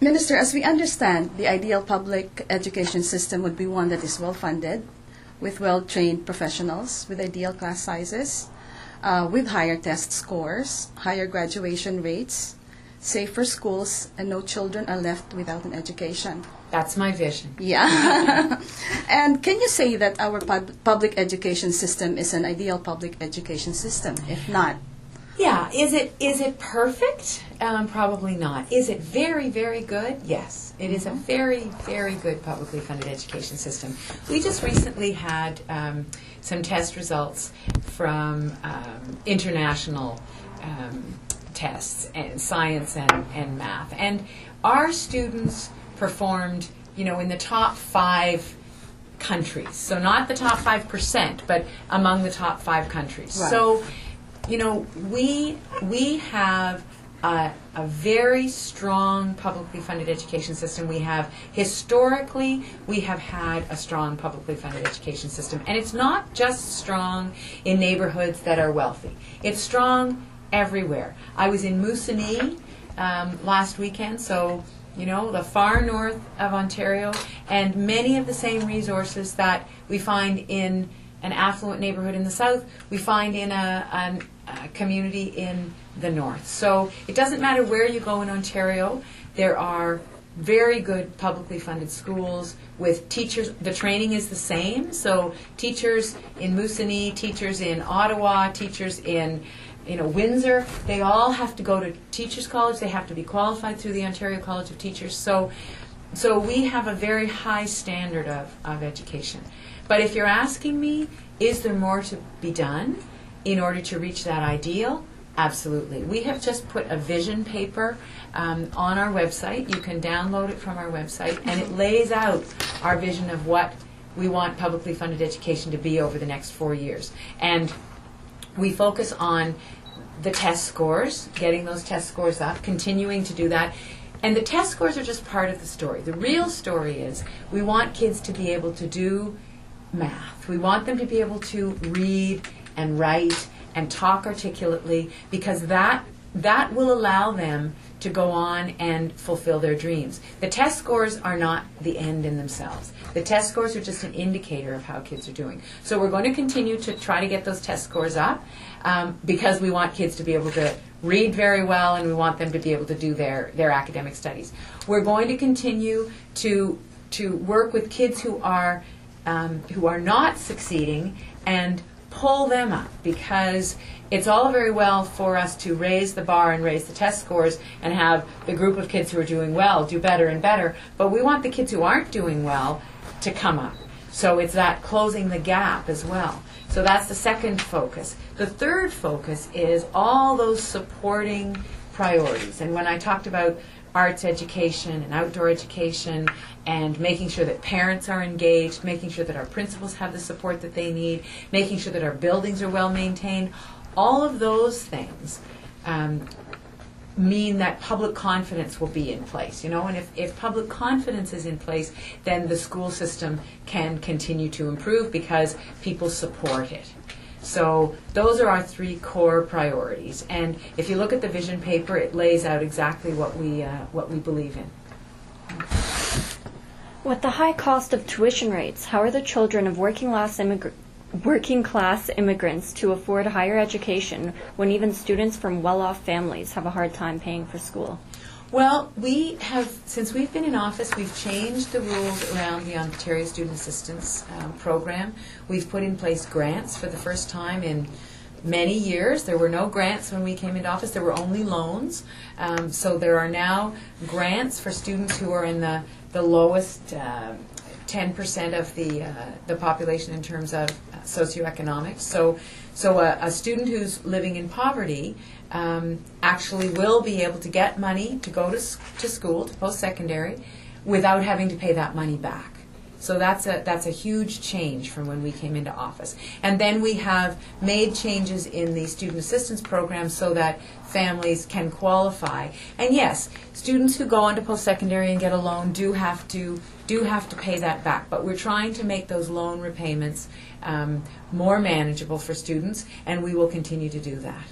Minister, as we understand, the ideal public education system would be one that is well-funded, with well-trained professionals, with ideal class sizes, with higher test scores, higher graduation rates, safer schools, and no children are left without an education. That's my vision. Yeah. And can you say that our public education system is an ideal public education system? If not, yeah. Is it perfect? Probably not. Is it very, very good? Yes. It is a very, very good publicly funded education system. We just recently had some test results from international tests in science and math. And our students performed, in the top 5 countries. So not the top 5%, but among the top 5 countries. Right. So, we have a very strong publicly funded education system. Historically, we have had a strong publicly funded education system. And it's not just strong in neighborhoods that are wealthy. It's strong everywhere. I was in Moosonee last weekend, so the far north of Ontario, and many of the same resources that we find in an affluent neighborhood in the south, we find in a community in the north. So it doesn't matter where you go in Ontario, there are very good publicly funded schools with teachers. The training is the same, so teachers in Moosonee, teachers in Ottawa, teachers in Windsor, they all have to go to Teachers College. They have to be qualified through the Ontario College of Teachers. So we have a very high standard of education. But if you're asking me, is there more to be done in order to reach that ideal? Absolutely. We have just put a vision paper on our website. You can download it from our website, and it lays out our vision of what we want publicly funded education to be over the next 4 years. And we focus on the test scores, getting those test scores up, continuing to do that. And the test scores are just part of the story. The real story is we want kids to be able to do math. We want them to be able to read and write and talk articulately, because that will allow them to go on and fulfill their dreams. The test scores are not the end in themselves. The test scores are just an indicator of how kids are doing. So we're going to continue to try to get those test scores up because we want kids to be able to read very well, and we want them to be able to do their academic studies. We're going to continue to work with kids who are not succeeding and pull them up, because it's all very well for us to raise the bar and raise the test scores and have the group of kids who are doing well do better and better, but we want the kids who aren't doing well to come up. So it's that closing the gap as well. So that's the second focus. The third focus is all those supporting priorities. And when I talked about arts education and outdoor education and making sure that parents are engaged, making sure that our principals have the support that they need, making sure that our buildings are well maintained, all of those things mean that public confidence will be in place, and if public confidence is in place, then the school system can continue to improve because people support it. So those are our 3 core priorities, and if you look at the vision paper, it lays out exactly what we believe in. With the high cost of tuition rates, how are the children of working class immigrants to afford higher education when even students from well-off families have a hard time paying for school? Well, since we've been in office, we've changed the rules around the Ontario Student Assistance Program. We've put in place grants for the first time in many years. There were no grants when we came into office. There were only loans. So there are now grants for students who are in the lowest 10% of the population in terms of socioeconomics. So a student who's living in poverty actually will be able to get money to go to school, to post-secondary, without having to pay that money back. So that's a huge change from when we came into office. And then we have made changes in the student assistance program so that families can qualify. And yes, students who go on to post-secondary and get a loan do have to pay that back. But we're trying to make those loan repayments more manageable for students, and we will continue to do that.